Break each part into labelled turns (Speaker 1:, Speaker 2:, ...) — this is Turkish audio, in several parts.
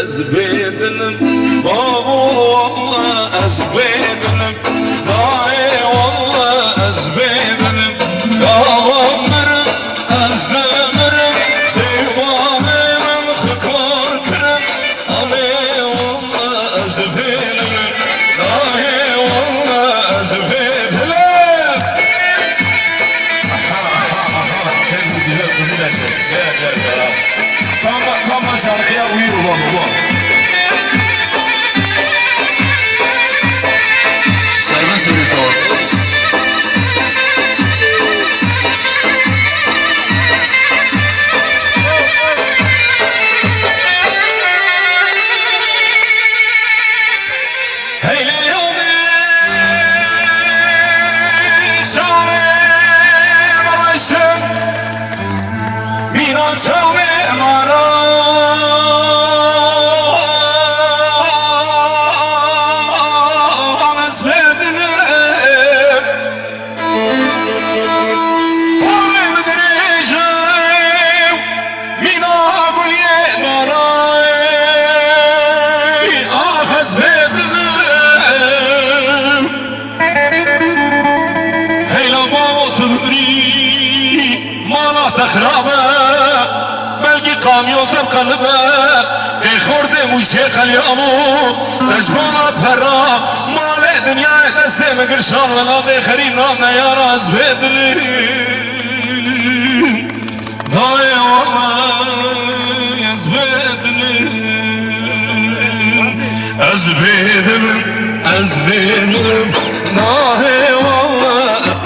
Speaker 1: ezbedelim Baba valla ezbedelim Dahi valla ezbedelim Yağamırım ezlemirim Divanımın hıkar kırım Ali valla ezbedelim Dahi valla ezbedelim Sen bu güzel kızı da şey Gel Tam şarkıya uyur ulan ulan. Serben söylüyorsa o. Heyle yolda şahane barışım Minan şahane mara بلقي قاميو تبقلبه خورد موشي قليامو تجبانا فرا مال دنيا دسته مقرشان لنا بخريم نامنا يا راز بدلي داي والله ازبدلي ازبدلي داي والله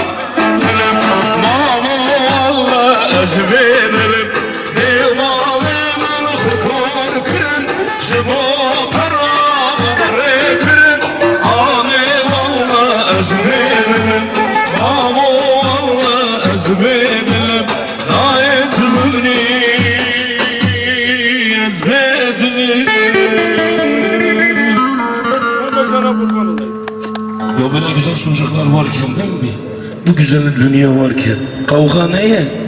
Speaker 1: ezbedelim Divanımın hıkar kırın Cıma karamı kırın Ani valla ezbedelim Mamu valla ezbedelim Nayetini ezbedelim
Speaker 2: Ama sana kurban olayım.
Speaker 1: Ya böyle güzel sunucaklar varken değil mi? Bu güzel dünya varken kavga neye?